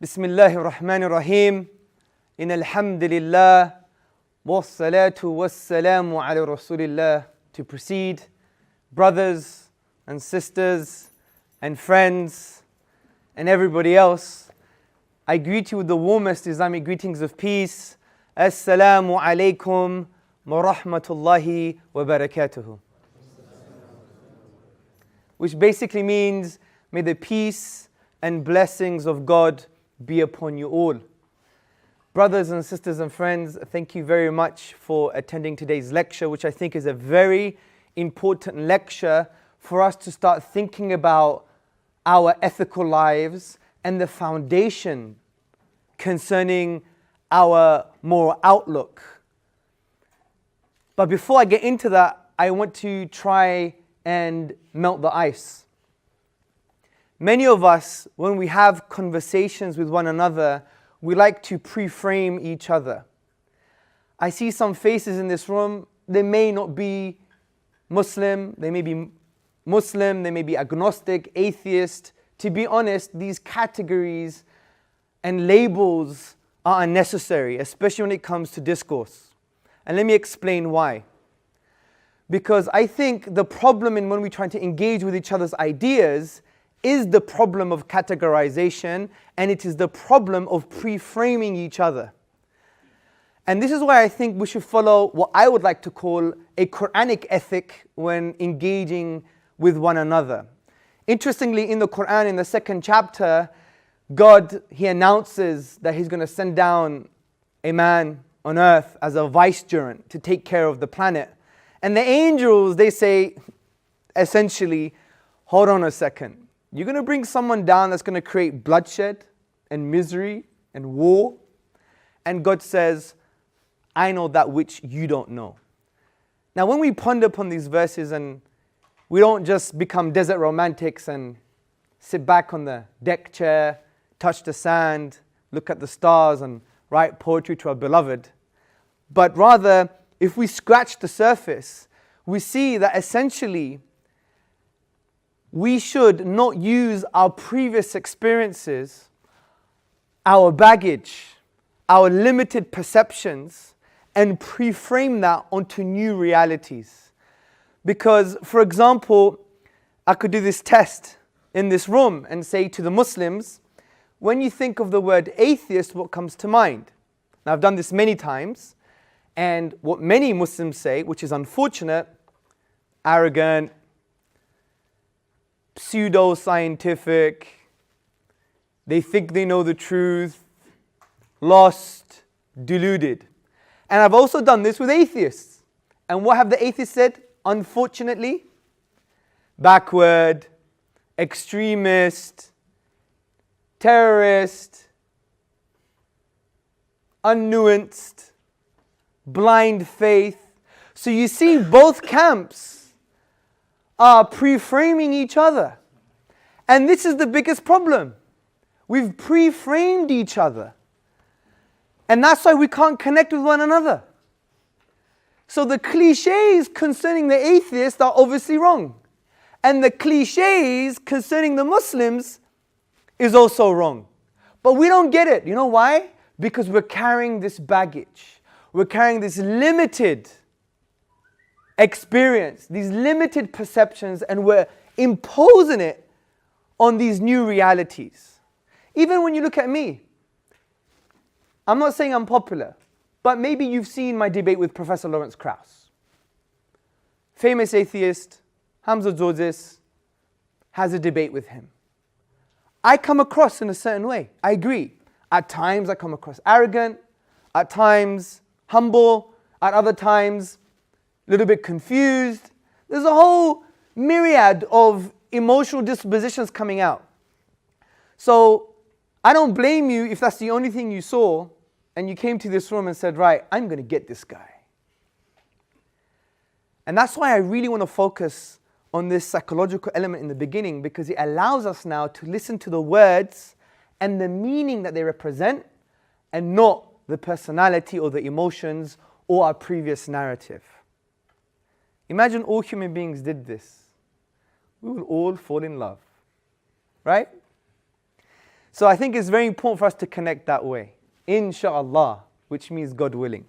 بسم الله الرحمن الرحيم إن الحمد لله والصلاة والسلام على رسول الله. To proceed, brothers and sisters and friends and everybody else, I greet you with the warmest Islamic greetings of peace. Assalamu alaikum wa rahmatullahi wa barakatuhu. Which basically means, may the peace and blessings of God be upon you all. Brothers and sisters and friends, thank you very much for attending today's lecture, which I think is a very important lecture for us to start thinking about our ethical lives and the foundation concerning our moral outlook. But before I get into that, I want to try and melt the ice. Many of us, when we have conversations with one another, we like to pre-frame each other. I see some faces in this room, they may not be Muslim, they may be Muslim, they may be agnostic, atheist. To be honest, these categories and labels are unnecessary, especially when it comes to discourse. And let me explain why. Because I think the problem in when we try to engage with each other's ideas is the problem of categorization, and it is the problem of pre-framing each other. And this is why I think we should follow what I would like to call a Quranic ethic when engaging with one another. Interestingly, in the Quran, in the 2nd chapter, God, He announces that He's going to send down a man on earth as a vicegerent to take care of the planet. And the angels, they say, essentially, hold on a second. You're going to bring someone down that's going to create bloodshed and misery and war. And God says, I know that which you don't know. Now when we ponder upon these verses, and we don't just become desert romantics and sit back on the deck chair, touch the sand, look at the stars and write poetry to our beloved. But rather, if we scratch the surface, we see that essentially we should not use our previous experiences, our baggage, our limited perceptions, and pre-frame that onto new realities. Because, for example, I could do this test in this room and say to the Muslims, when you think of the word atheist, what comes to mind? Now, I've done this many times, and what many Muslims say, which is unfortunate, arrogant, pseudo-scientific, they think they know the truth, lost, deluded. And I've also done this with atheists. And what have the atheists said? Unfortunately, backward, extremist, terrorist, unnuanced, blind faith. So you see, both camps are pre-framing each other. And this is the biggest problem. We've pre-framed each other. And that's why we can't connect with one another. So the cliches concerning the atheists are obviously wrong. And the cliches concerning the Muslims is also wrong. But we don't get it. You know why? Because we're carrying this baggage. We're carrying this limited experience, these limited perceptions, and we're imposing it on these new realities. Even when you look at me, I'm not saying I'm popular, but maybe you've seen my debate with Professor Lawrence Krauss. Famous atheist, Tezortziis, has a debate with him. I come across in a certain way, I agree. At times I come across arrogant, at times humble, at other times a little bit confused. There's a whole myriad of emotional dispositions coming out. So I don't blame you if that's the only thing you saw and you came to this room and said, right, I'm going to get this guy. And that's why I really want to focus on this psychological element in the beginning, because it allows us now to listen to the words and the meaning that they represent, and not the personality or the emotions or our previous narrative. Imagine all human beings did this. We will all fall in love, right? So I think it's very important for us to connect that way. Insha'Allah, which means God willing.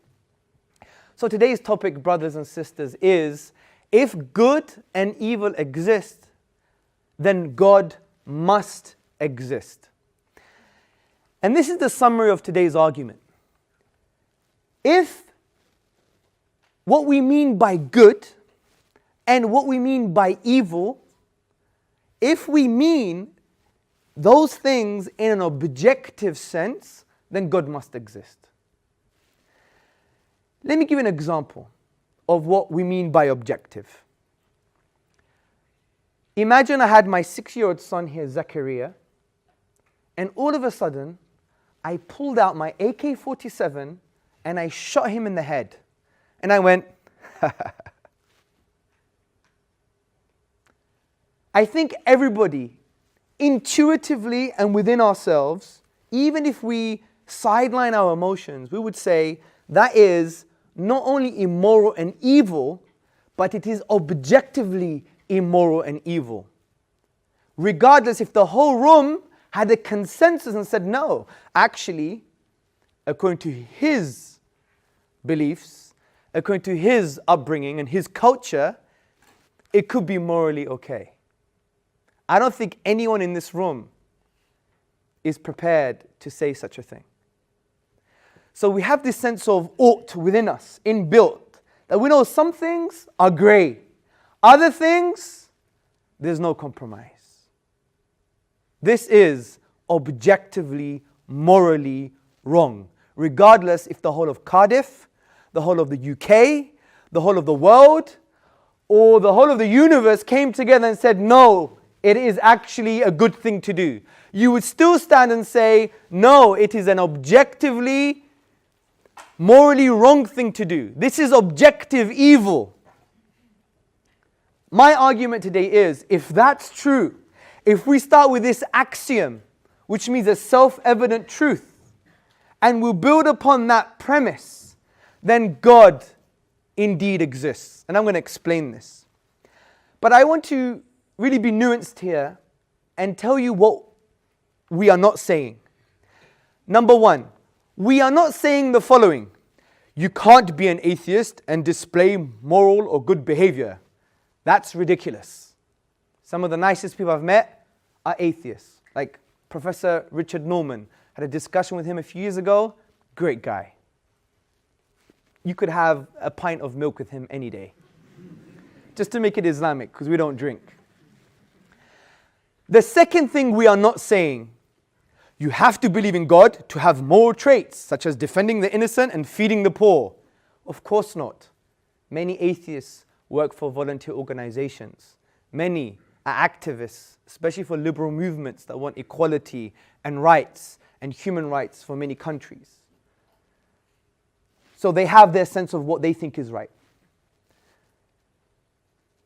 So today's topic, brothers and sisters, is if good and evil exist, then God must exist. And this is the summary of today's argument. If what we mean by good and what we mean by evil, if we mean those things in an objective sense, then God must exist. Let me give an example of what we mean by objective. Imagine I had my 6-year-old son here, Zachariah, and all of a sudden, I pulled out my AK-47 and I shot him in the head. And I went, I think everybody, intuitively and within ourselves, even if we sideline our emotions, we would say that is not only immoral and evil, but it is objectively immoral and evil. Regardless if the whole room had a consensus and said, no, actually, according to his beliefs, according to his upbringing and his culture, it could be morally okay. I don't think anyone in this room is prepared to say such a thing. So we have this sense of ought within us, inbuilt, that we know some things are grey. Other things, there's no compromise. This is objectively, morally wrong, regardless if the whole of Cardiff, the whole of the UK, the whole of the world, or the whole of the universe came together and said, no, it is actually a good thing to do. You would still stand and say, no, it is an objectively, morally wrong thing to do. This is objective evil. My argument today is, if that's true, if we start with this axiom, which means a self-evident truth, and we'll build upon that premise, then God indeed exists. And I'm going to explain this. But I want to really be nuanced here and tell you what we are not saying. Number one, we are not saying the following: you can't be an atheist and display moral or good behavior. That's ridiculous. Some of the nicest people I've met are atheists. Like Professor Richard Norman. Had a discussion with him a few years ago. Great guy. You could have a pint of milk with him any day. Just to make it Islamic, because we don't drink. The second thing we are not saying, you have to believe in God to have moral traits, such as defending the innocent and feeding the poor. Of course not. Many atheists work for volunteer organizations. Many are activists, especially for liberal movements that want equality and rights and human rights for many countries. So they have their sense of what they think is right.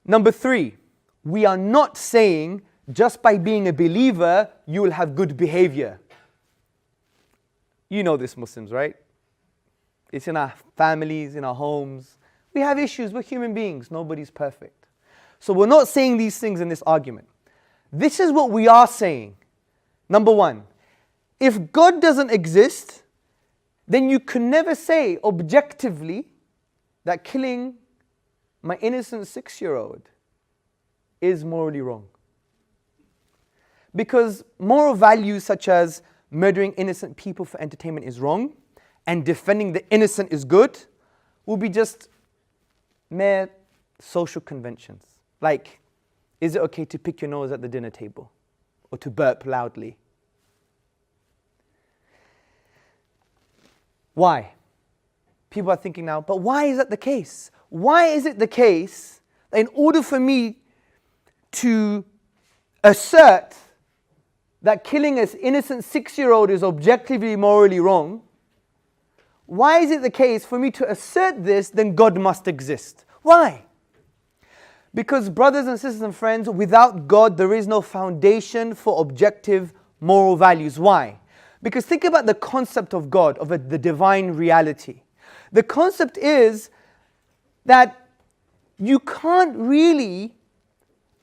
Number three, we are not saying just by being a believer, you will have good behavior. You know this, Muslims, right? It's in our families, in our homes. We have issues. We're human beings. Nobody's perfect. So we're not saying these things in this argument. This is what we are saying. Number one, if God doesn't exist, then you can never say objectively that killing my innocent 6-year-old is morally wrong. Because moral values such as murdering innocent people for entertainment is wrong and defending the innocent is good will be just mere social conventions. Like, is it okay to pick your nose at the dinner table or to burp loudly? Why? People are thinking now, but why is that the case? Why is it the case that in order for me to assert that killing an innocent 6-year-old is objectively morally wrong, why is it the case for me to assert this, then God must exist? Why? Because brothers and sisters and friends, without God there is no foundation for objective moral values. Why? Because think about the concept of God, of the divine reality. The concept is that you can't really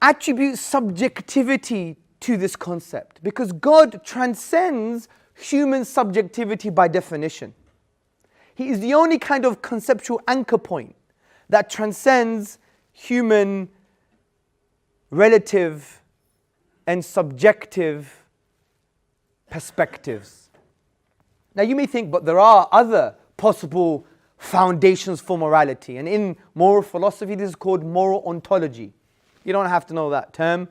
attribute subjectivity to this concept because God transcends human subjectivity by definition. He is the only kind of conceptual anchor point that transcends human relative and subjective perspectives. Now you may think, but there are other possible foundations for morality. And in moral philosophy, this is called moral ontology. You don't have to know that term,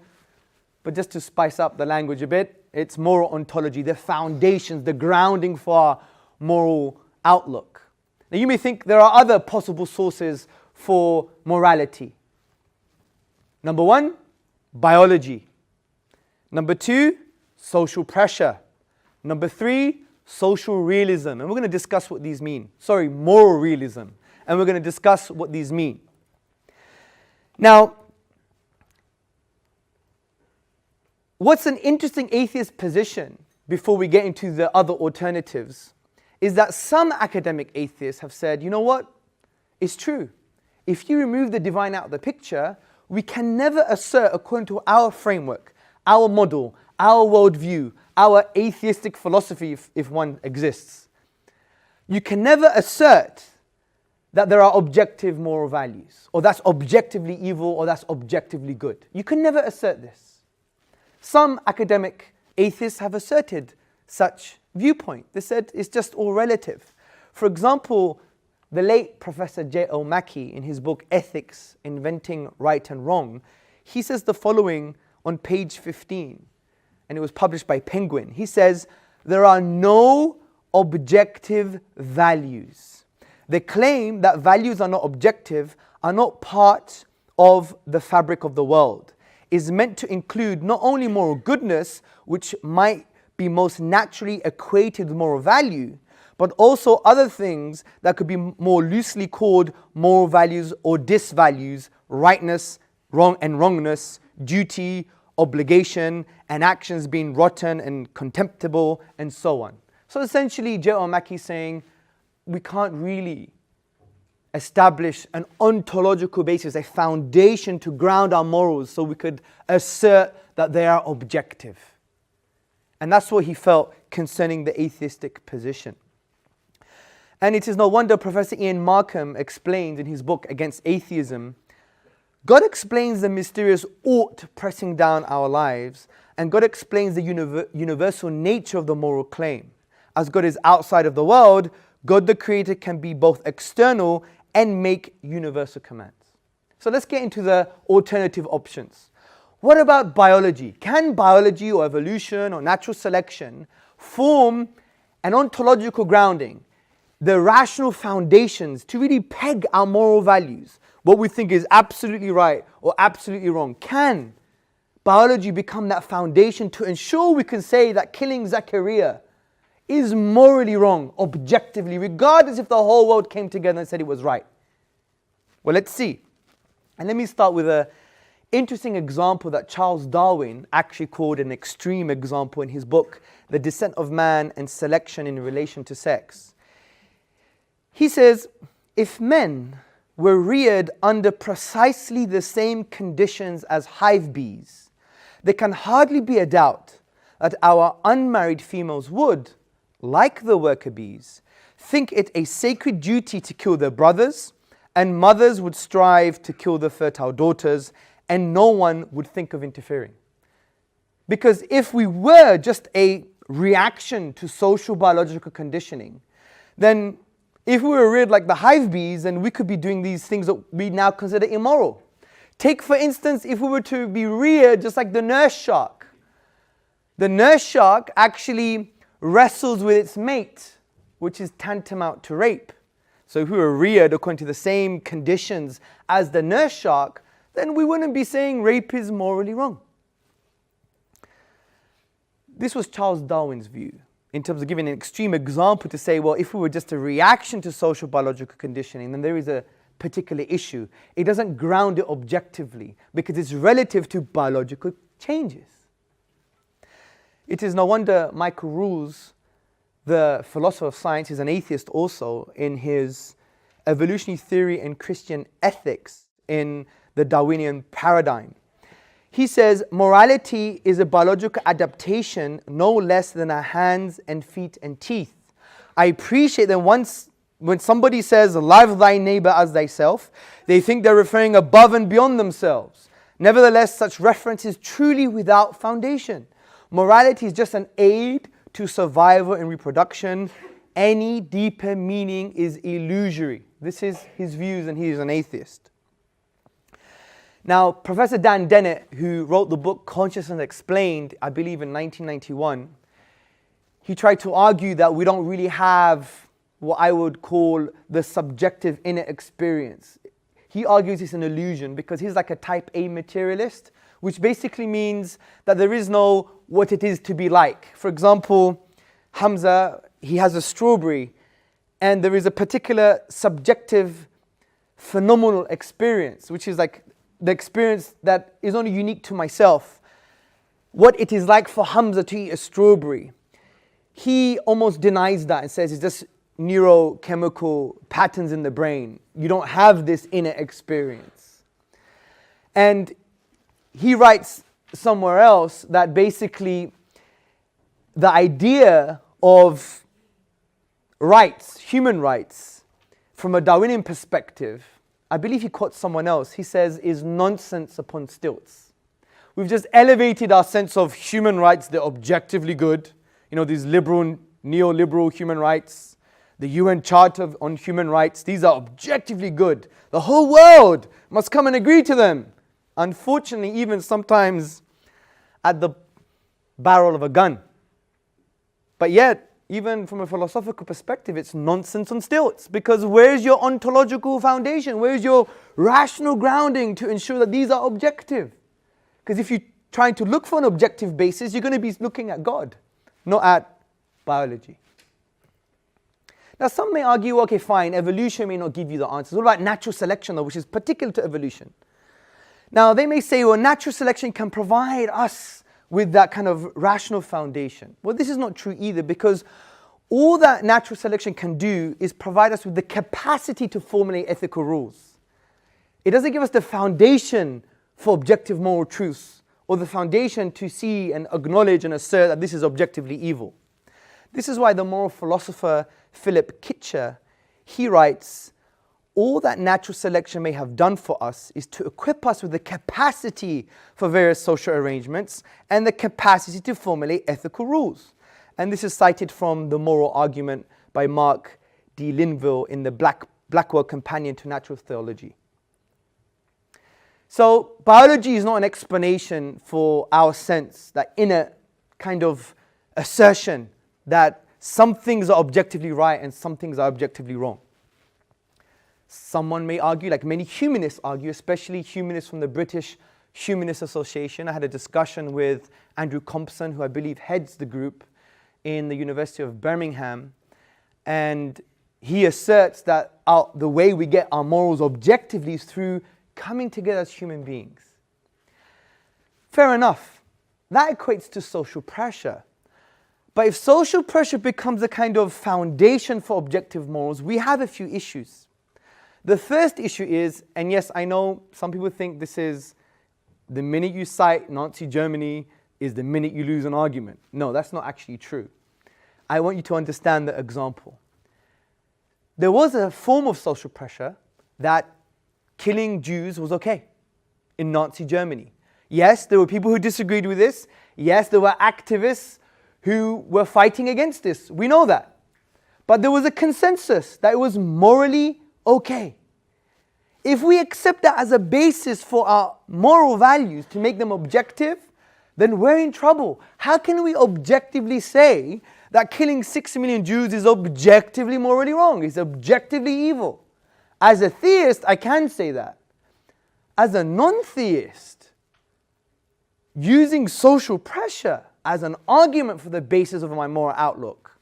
but just to spice up the language a bit, it's moral ontology, the foundations, the grounding for our moral outlook. Now you may think there are other possible sources for morality. Number one, biology. Number two, social pressure. Number three, social realism. And we're going to discuss what these mean. Sorry, moral realism. And we're going to discuss what these mean. Now, what's an interesting atheist position, before we get into the other alternatives, is that some academic atheists have said, you know what? It's true. If you remove the divine out of the picture, we can never assert, according to our framework, our model, our worldview, our atheistic philosophy, if one exists. You can never assert that there are objective moral values, or that's objectively evil, or that's objectively good. You can never assert this. Some academic atheists have asserted such viewpoint. They said it's just all relative. For example, the late Professor J.L. Mackie, in his book Ethics, Inventing Right and Wrong, he says the following on page 15, and it was published by Penguin. He says, there are no objective values. The claim that values are not objective, are not part of the fabric of the world, is meant to include not only moral goodness, which might be most naturally equated with moral value, but also other things that could be more loosely called moral values or disvalues, rightness, wrong and wrongness, duty, obligation, and actions being rotten and contemptible, and so on. So essentially, J.L. Mackie is saying we can't really establish an ontological basis, a foundation to ground our morals so we could assert that they are objective. And that's what he felt concerning the atheistic position. And it is no wonder Professor Ian Markham explained in his book Against Atheism, God explains the mysterious ought pressing down our lives, and God explains the universal nature of the moral claim. As God is outside of the world, God the Creator can be both external and make universal commands. So let's get into the alternative options. What about biology? Can biology or evolution or natural selection form an ontological grounding, the rational foundations to really peg our moral values, what we think is absolutely right or absolutely wrong? Can biology become that foundation to ensure we can say that killing Zachariah is morally wrong, objectively, regardless if the whole world came together and said it was right? Well, let's see. And let me start with an interesting example that Charles Darwin actually called an extreme example in his book, The Descent of Man and Selection in Relation to Sex. He says, if men were reared under precisely the same conditions as hive bees, there can hardly be a doubt that our unmarried females would, like the worker bees, think it a sacred duty to kill their brothers, and mothers would strive to kill their fertile daughters, and no one would think of interfering. Because if we were just a reaction to social biological conditioning, then if we were reared like the hive bees, then we could be doing these things that we now consider immoral. Take, for instance, if we were to be reared just like the nurse shark. The nurse shark actually wrestles with its mate, which is tantamount to rape. So if we were reared according to the same conditions as the nurse shark, then we wouldn't be saying rape is morally wrong. This was Charles Darwin's view, in terms of giving an extreme example to say, well, if we were just a reaction to social biological conditioning, then there is a particular issue. It doesn't ground it objectively because it's relative to biological changes. It is no wonder Michael Rules, the philosopher of science, is an atheist also, in his Evolutionary Theory and Christian Ethics in the Darwinian Paradigm. He says, morality is a biological adaptation no less than our hands and feet and teeth. I appreciate that when somebody says, love thy neighbor as thyself, they think they're referring above and beyond themselves. Nevertheless, such reference is truly without foundation. Morality is just an aid to survival and reproduction. Any deeper meaning is illusory. This is his views, and he is an atheist. Now, Professor Dan Dennett, who wrote the book Consciousness Explained, I believe in 1991, he tried to argue that we don't really have what I would call the subjective inner experience. He argues it's an illusion because he's like a type A materialist, which basically means that there is no what it is to be like. For example, Lhamza, he has a strawberry, and there is a particular subjective phenomenal experience, which is like the experience that is only unique to myself. What it is like for Lhamza to eat a strawberry. He almost denies that and says it's just neurochemical patterns in the brain. You don't have this inner experience. And he writes somewhere else that basically the idea of rights, human rights, from a Darwinian perspective, I believe he quotes someone else, he says, is nonsense upon stilts. We've just elevated our sense of human rights, they're objectively good. You know, these liberal, neoliberal human rights, the UN Charter on Human Rights, these are objectively good. The whole world must come and agree to them. Unfortunately, even sometimes at the barrel of a gun. But yet, even from a philosophical perspective, it's nonsense on stilts. Because where's your ontological foundation? Where's your rational grounding to ensure that these are objective? Because if you're trying to look for an objective basis, you're going to be looking at God, not at biology. Now, some may argue, okay, fine, evolution may not give you the answers. What about natural selection, though, which is particular to evolution? Now, they may say, well, natural selection can provide us with that kind of rational foundation. Well, this is not true either, because all that natural selection can do is provide us with the capacity to formulate ethical rules. It doesn't give us the foundation for objective moral truths, or the foundation to see and acknowledge and assert that this is objectively evil. This is why the moral philosopher Philip Kitcher, he writes, all that natural selection may have done for us is to equip us with the capacity for various social arrangements and the capacity to formulate ethical rules. And this is cited from The Moral Argument by Mark D. Linville in the Blackwell Companion to Natural Theology. So biology is not an explanation for our sense, that inner kind of assertion that some things are objectively right and some things are objectively wrong. Someone may argue, like many humanists argue, especially humanists from the British Humanist Association. I had a discussion with Andrew Compson, who I believe heads the group in the University of Birmingham. And he asserts that the way we get our morals objectively is through coming together as human beings. Fair enough. That equates to social pressure. But if social pressure becomes a kind of foundation for objective morals, we have a few issues. The first issue is, and yes, I know some people think this is the minute you cite Nazi Germany is the minute you lose an argument. No, that's not actually true. I want you to understand the example. There was a form of social pressure that killing Jews was okay in Nazi Germany. Yes, there were people who disagreed with this. Yes, there were activists who were fighting against this. We know that. But there was a consensus that it was morally okay. If we accept that as a basis for our moral values to make them objective, then we're in trouble. How can we objectively say that killing 6 million Jews is objectively morally wrong? It's objectively evil. As a theist, I can say that. As a non-theist, using social pressure as an argument for the basis of my moral outlook,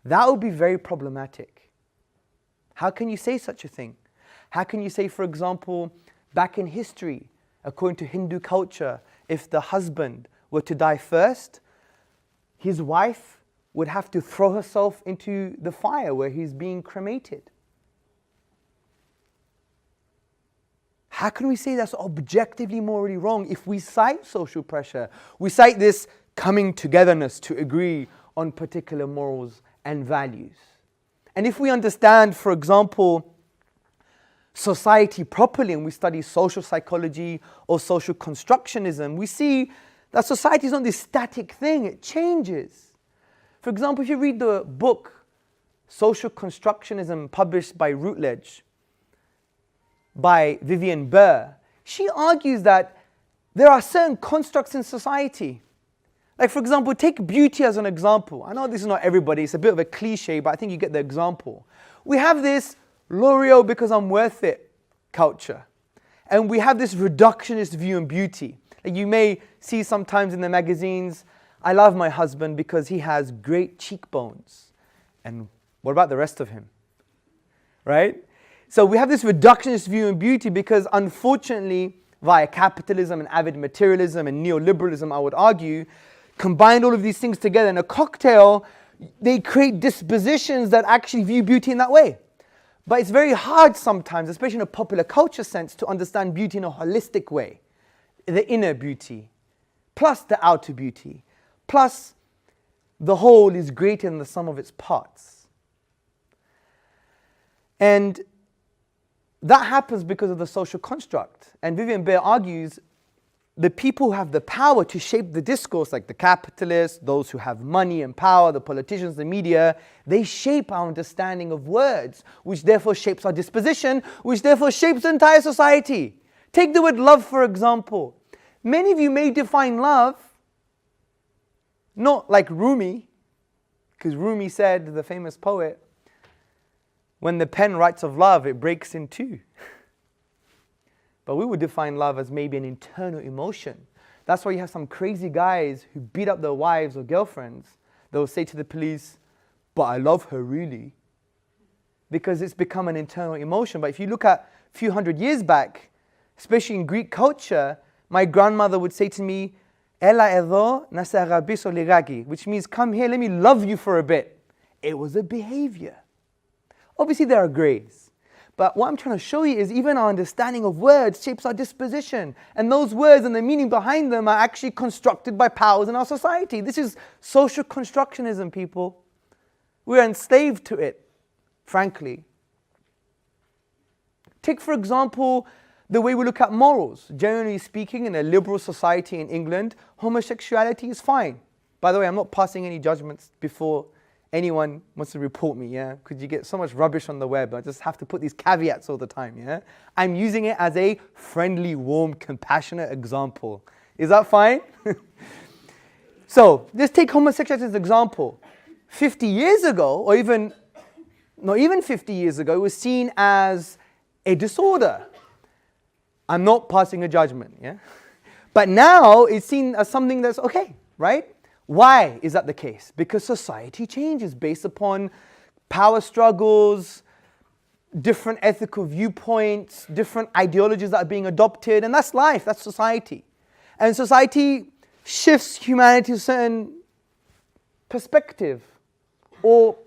that would be very problematic. How can you say such a thing? How can you say, for example, back in history, according to Hindu culture, if the husband were to die first, his wife would have to throw herself into the fire where he's being cremated? how can we say that's objectively morally wrong if we cite social pressure? We cite this coming togetherness to agree on particular morals and values. And if we understand, for example, society properly, and we study social psychology or social constructionism, we see that society is not this static thing, it changes. For example, if you read the book Social Constructionism, published by Routledge, by Vivian Burr, she argues that there are certain constructs in society. Like, for example, take beauty as an example. I know this is not everybody, it's a bit of a cliche, but I think you get the example. We have this L'Oreal because I'm worth it culture. And we have this reductionist view on beauty. Like, you may see sometimes in the magazines, I love my husband because he has great cheekbones. And what about the rest of him? Right? So we have this reductionist view on beauty because, unfortunately, via capitalism and avid materialism and neoliberalism, I would argue, combined all of these things together in a cocktail, they create dispositions that actually view beauty in that way. But it's very hard sometimes, especially in a popular culture sense, to understand beauty in a holistic way. The inner beauty, plus the outer beauty, plus the whole is greater than the sum of its parts. And that happens because of the social construct. And Vivian Burr argues the people who have the power to shape the discourse, like the capitalists, those who have money and power, the politicians, the media, they shape our understanding of words, which therefore shapes our disposition, which therefore shapes the entire society. Take the word love, for example. Many of you may define love not like Rumi, because Rumi said, the famous poet, when the pen writes of love, it breaks in two. But we would define love as maybe an internal emotion. That's why you have some crazy guys who beat up their wives or girlfriends. They'll say to the police, but I love her really. Because it's become an internal emotion. But if you look at a few hundred years back, especially in Greek culture, my grandmother would say to me, Ela edo na se agabiso ligaki, which means come here, let me love you for a bit. It was a behavior. Obviously there are grades. But what I'm trying to show you is even our understanding of words shapes our disposition. And those words and the meaning behind them are actually constructed by powers in our society. This is social constructionism, people. We're enslaved to it, frankly. Take, for example, the way we look at morals. Generally speaking, in a liberal society in England, homosexuality is fine. By the way, I'm not passing any judgments before anyone wants to report me, yeah? Because you get so much rubbish on the web. I just have to put these caveats all the time, yeah? I'm using it as a friendly, warm, compassionate example. Is that fine? So, let's take homosexuality as an example. 50 years ago, or even, not even 50 years ago, it was seen as a disorder. I'm not passing a judgment, yeah? But now, it's seen as something that's okay, right? Why is that the case? Because society changes based upon power struggles, different ethical viewpoints, different ideologies that are being adopted, and that's life, that's society. And society shifts humanity to a certain perspective, or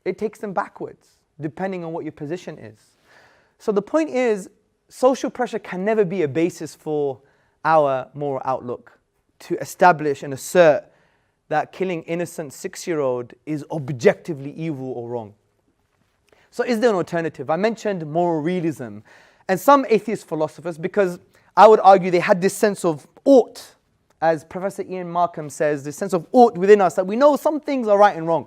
it takes them backwards, depending on what your position is. So the point is, social pressure can never be a basis for our moral outlook, to establish and assert that killing innocent 6-year-old is objectively evil or wrong. So is there an alternative? I mentioned moral realism. And some atheist philosophers, because I would argue they had this sense of ought, as Professor Ian Markham says, this sense of ought within us, that we know some things are right and wrong.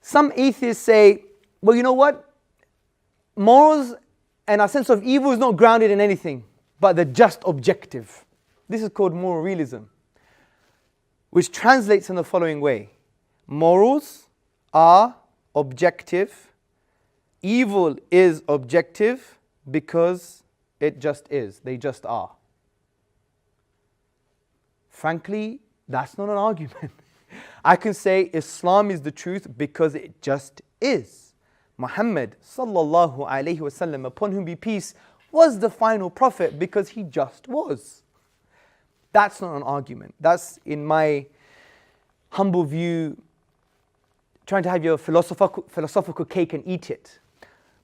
Some atheists say, well, you know what? Morals and our sense of evil is not grounded in anything, but they're just objective. This is called moral realism, which translates in the following way. Morals are objective. Evil is objective because it just is. They just are. Frankly, that's not an argument. I can say Islam is the truth because it just is. Muhammad sallallahu alayhi wasallam, upon whom be peace, was the final prophet because he just was. That's not an argument. That's, in my humble view, trying to have your philosophical cake and eat it.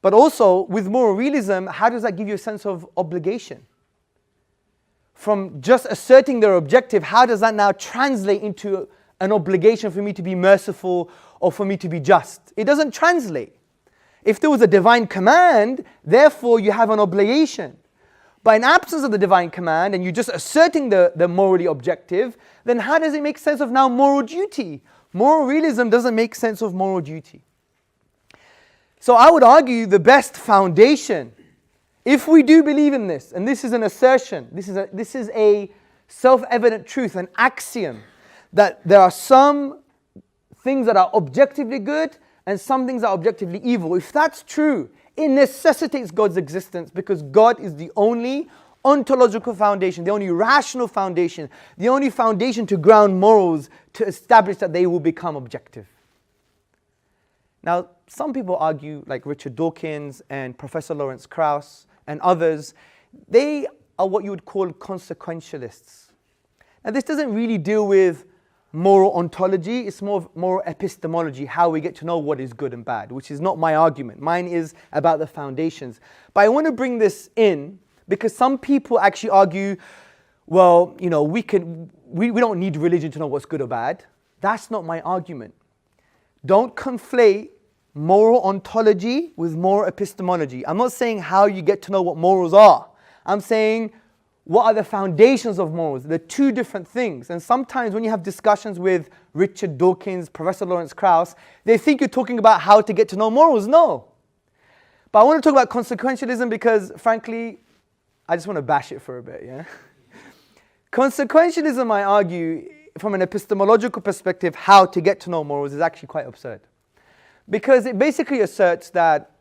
But also, with moral realism, how does that give you a sense of obligation? From just asserting their objective, how does that now translate into an obligation for me to be merciful or for me to be just? It doesn't translate. If there was a divine command, therefore you have an obligation. But in absence of the divine command and you're just asserting the morally objective, then how does it make sense of now moral duty? Moral realism doesn't make sense of moral duty. So I would argue the best foundation, if we do believe in this, and this is an assertion, this is a self-evident truth, an axiom, that there are some things that are objectively good and some things are objectively evil. If that's true, it necessitates God's existence, because God is the only ontological foundation, the only rational foundation, the only foundation to ground morals to establish that they will become objective. Now, some people argue, like Richard Dawkins and Professor Lawrence Krauss and others, they are what you would call consequentialists. Now, this doesn't really deal with moral ontology, it's more of moral epistemology, how we get to know what is good and bad, which is not my argument. Mine is about the foundations. But I want to bring this in because some people actually argue, well, you know, we don't need religion to know what's good or bad. That's not my argument. Don't conflate moral ontology with moral epistemology. I'm not saying how you get to know what morals are. I'm saying what are the foundations of morals? They're two different things. And sometimes when you have discussions with Richard Dawkins, Professor Lawrence Krauss, they think you're talking about how to get to know morals. No. But I want to talk about consequentialism because, frankly, I just want to bash it for a bit, yeah? Consequentialism, I argue, from an epistemological perspective, how to get to know morals is actually quite absurd. Because it basically asserts that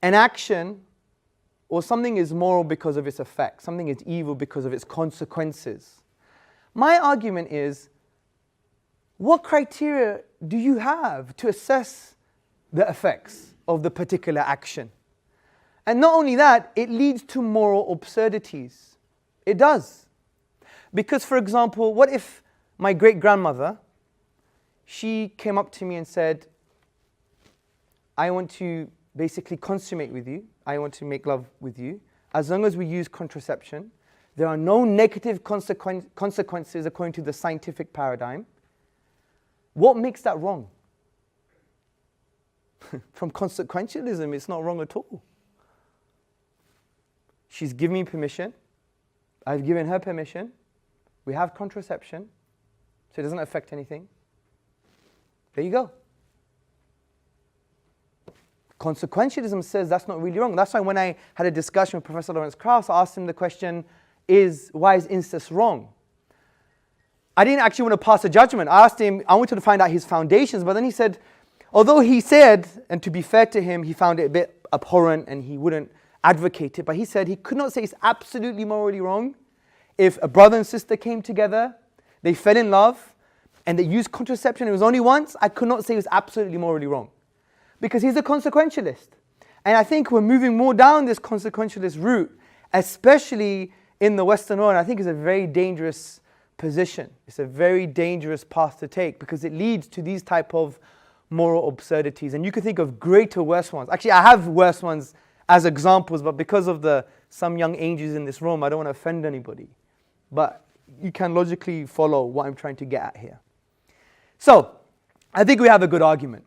an action or something is moral because of its effect, something is evil because of its consequences. My argument is, what criteria do you have to assess the effects of the particular action? And not only that, it leads to moral absurdities. It does. Because, for example, what if my great-grandmother, she came up to me and said, I want to basically consummate with you, I want to make love with you, as long as we use contraception, there are no negative consequences according to the scientific paradigm. What makes that wrong? From consequentialism, it's not wrong at all. She's given me permission, I've given her permission, we have contraception, so it doesn't affect anything. There you go. Consequentialism says that's not really wrong. That's why when I had a discussion with Professor Lawrence Krauss, I asked him the question, why is incest wrong? I didn't actually want to pass a judgment. I asked him, I wanted to find out his foundations, but then he said, although he said, and to be fair to him, he found it a bit abhorrent and he wouldn't advocate it, but he said he could not say it's absolutely morally wrong if a brother and sister came together, they fell in love, and they used contraception, it was only once, I could not say it was absolutely morally wrong. Because he's a consequentialist. And I think we're moving more down this consequentialist route, especially in the Western world. And I think it's a very dangerous position. It's a very dangerous path to take because it leads to these type of moral absurdities. And you can think of greater, worse ones. Actually, I have worse ones as examples, but because of some young angels in this room, I don't want to offend anybody. But you can logically follow what I'm trying to get at here. So, I think we have a good argument.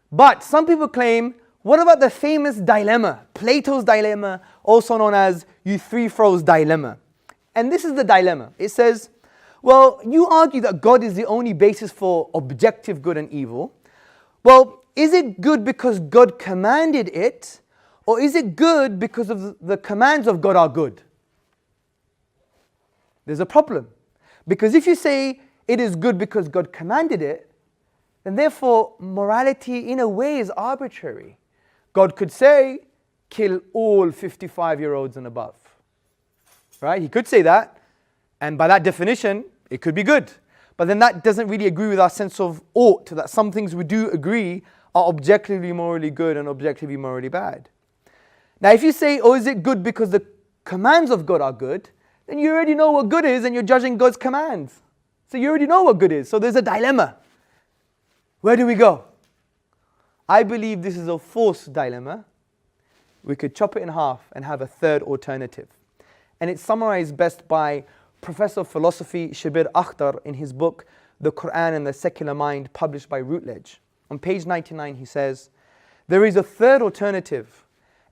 But some people claim, what about the famous dilemma, Plato's dilemma, also known as Euthyphro's dilemma? And this is the dilemma. It says, well, you argue that God is the only basis for objective good and evil. Well, is it good because God commanded it, or is it good because of the commands of God are good? There's a problem. Because if you say it is good because God commanded it, then therefore morality in a way is arbitrary. God could say, kill all 55-year-olds and above. Right? He could say that, and by that definition, it could be good. But then that doesn't really agree with our sense of ought, that some things we do agree are objectively morally good and objectively morally bad. Now if you say, oh, is it good because the commands of God are good, then you already know what good is and you're judging God's commands. So you already know what good is. So there's a dilemma. Where do we go? I believe this is a false dilemma. We could chop it in half and have a third alternative. And it's summarized best by Professor of Philosophy Shabir Akhtar in his book, The Quran and the Secular Mind, published by Routledge. On page 99 he says, there is a third alternative,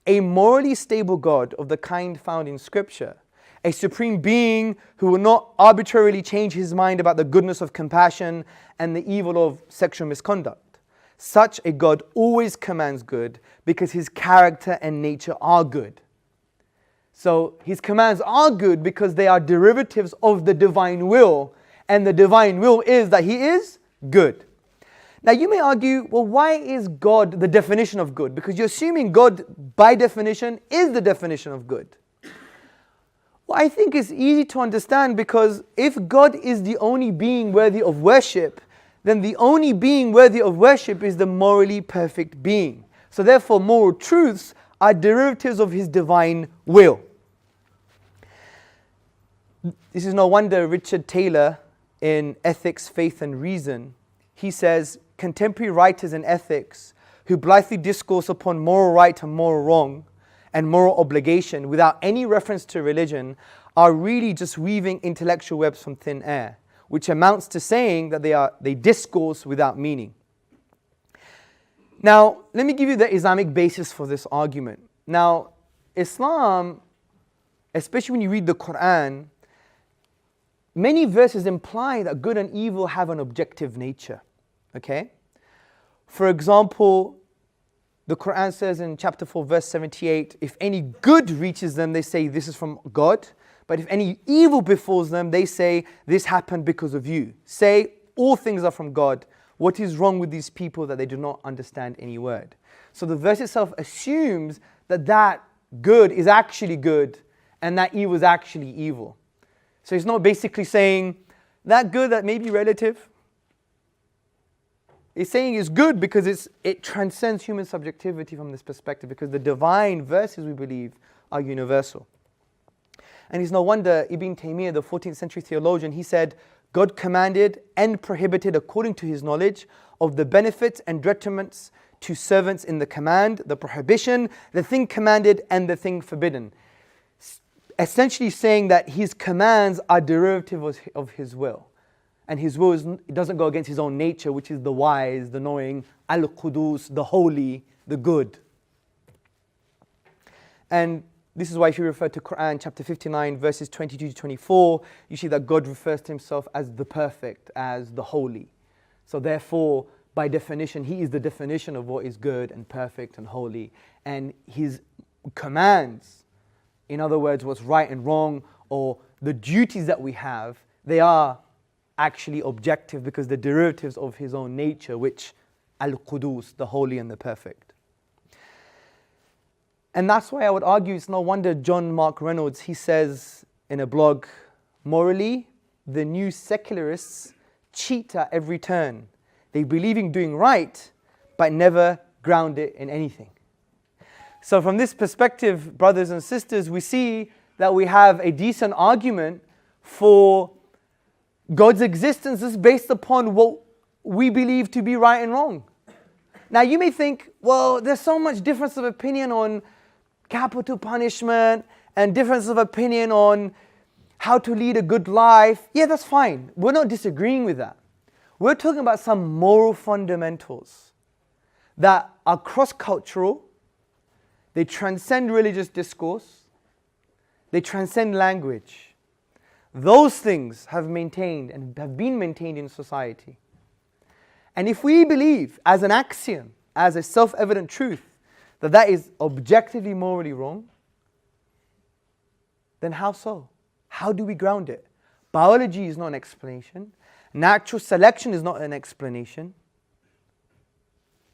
a morally stable God of the kind found in Scripture, a supreme being who will not arbitrarily change his mind about the goodness of compassion and the evil of sexual misconduct. Such a God always commands good because his character and nature are good. So his commands are good because they are derivatives of the divine will, and the divine will is that he is good. Now you may argue, well, why is God the definition of good? Because you're assuming God, by definition, is the definition of good. Well, I think it's easy to understand, because if God is the only being worthy of worship, then the only being worthy of worship is the morally perfect being. So therefore, moral truths are derivatives of his divine will. This is no wonder Richard Taylor, in Ethics, Faith and Reason, he says, contemporary writers in ethics who blithely discourse upon moral right and moral wrong and moral obligation without any reference to religion are really just weaving intellectual webs from thin air, which amounts to saying that they discourse without meaning. Now, let me give you the Islamic basis for this argument. Now, Islam, especially when you read the Quran, many verses imply that good and evil have an objective nature. Okay? For example, the Quran says in chapter 4, verse 78, if any good reaches them, they say this is from God. But if any evil befalls them, they say this happened because of you. Say all things are from God. What is wrong with these people that they do not understand any word? So the verse itself assumes that that good is actually good and that evil is actually evil. So it's not basically saying that good that may be relative. It's saying it's good because it transcends human subjectivity from this perspective, because the divine verses, we believe, are universal. And it's no wonder Ibn Taymiyyah, the 14th century theologian, he said, God commanded and prohibited according to his knowledge of the benefits and detriments to servants in the command, the prohibition, the thing commanded and the thing forbidden. Essentially saying that his commands are derivative of his will. And his will it doesn't go against his own nature, which is the wise, the knowing, al-Qudus, the holy, the good. And this is why if you refer to Quran chapter 59 verses 22 to 24, you see that God refers to himself as the perfect, as the holy. So therefore, by definition, he is the definition of what is good and perfect and holy. And his commands, in other words, what's right and wrong, or the duties that we have, they are actually objective because they're derivatives of his own nature, which al-Qudus, the holy and the perfect. And that's why I would argue it's no wonder John Mark Reynolds, he says in a blog, morally, the new secularists cheat at every turn. They believe in doing right, but never ground it in anything. So from this perspective, brothers and sisters, we see that we have a decent argument for God's existence is based upon what we believe to be right and wrong. Now you may think, well, there's so much difference of opinion on capital punishment and difference of opinion on how to lead a good life. Yeah, that's fine. We're not disagreeing with that. We're talking about some moral fundamentals that are cross-cultural. They transcend religious discourse. They transcend language. Those things have maintained and have been maintained in society. And if we believe as an axiom, as a self-evident truth, that that is objectively morally wrong, then how so? How do we ground it? Biology is not an explanation. Natural selection is not an explanation.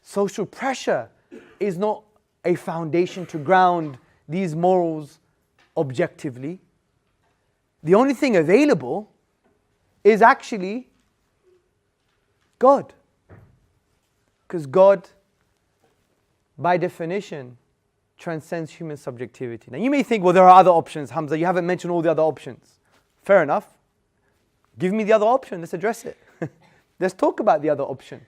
Social pressure is not a foundation to ground these morals objectively. The only thing available is actually God. Because God, by definition, transcends human subjectivity. Now you may think, well, there are other options, Hamza, you haven't mentioned all the other options. Fair enough. Give me the other option, let's address it. Let's talk about the other option.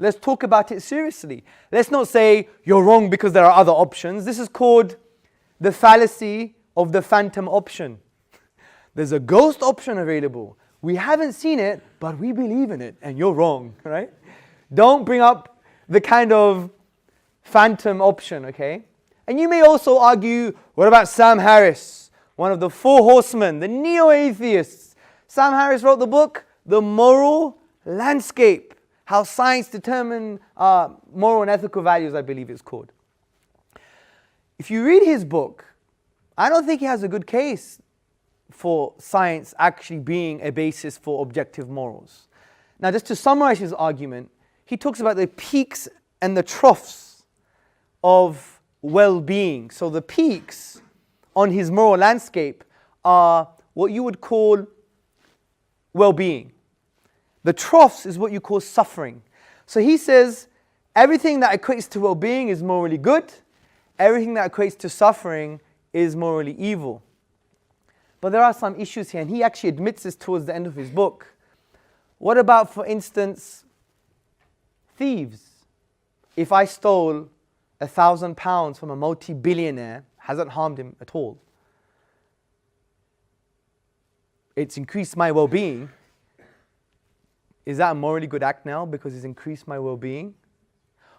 Let's talk about it seriously. Let's not say you're wrong because there are other options. This is called the fallacy of the phantom option. There's a ghost option available. We haven't seen it, but we believe in it, and you're wrong, right? Don't bring up the kind of phantom option, okay? And you may also argue, what about Sam Harris, one of the four horsemen, the neo-atheists? Sam Harris wrote the book, The Moral Landscape, How Science Determines Moral and Ethical Values, I believe it's called. If you read his book, I don't think he has a good case for science actually being a basis for objective morals. Now, just to summarize his argument, he talks about the peaks and the troughs of well-being. So the peaks on his moral landscape are what you would call well-being. The troughs is what you call suffering. So he says everything that equates to well-being is morally good, everything that equates to suffering is morally evil. But there are some issues here, and he actually admits this towards the end of his book. What about, for instance, thieves? If I stole £1,000 from a multi-billionaire, hasn't harmed him at all. It's increased my well-being. Is that a morally good act now because it's increased my well-being?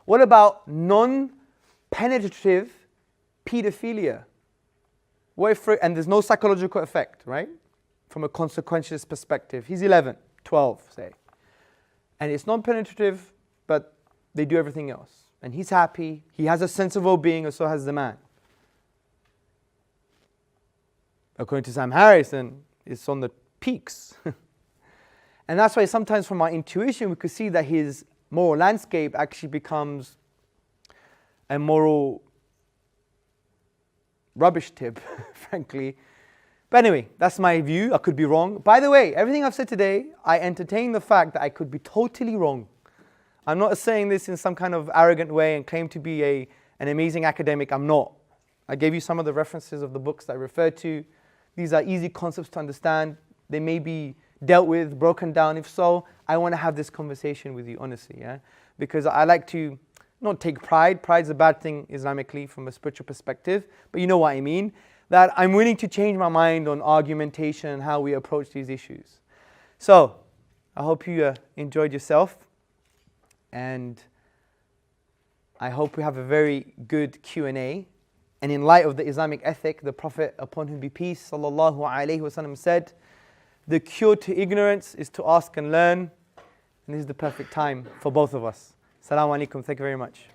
What about non-penetrative pedophilia? What if, and there's no psychological effect, right? From a consequentialist perspective. He's 11, 12, say. And it's non-penetrative, but they do everything else. And he's happy, he has a sense of well-being, and so has the man. According to Sam Harris, then it's on the peaks. And that's why sometimes from our intuition, we could see that his moral landscape actually becomes a moral rubbish tip, frankly. But anyway, that's my view. I could be wrong. By the way, everything I've said today, I entertain the fact that I could be totally wrong. I'm not saying this in some kind of arrogant way and claim to be an amazing academic. I'm not. I gave you some of the references of the books that I referred to. These are easy concepts to understand. They may be dealt with, broken down. If so, I want to have this conversation with you, honestly, yeah? Because I like to not take pride. Pride's a bad thing Islamically from a spiritual perspective, but you know what I mean. That I'm willing to change my mind on argumentation and how we approach these issues. So, I hope you enjoyed yourself, and I hope we have a very good Q&A. And in light of the Islamic ethic, the Prophet, upon whom be peace, sallallahu alaihi wasallam, said, the cure to ignorance is to ask and learn, and this is the perfect time for both of us. Assalamu alaikum, thank you very much.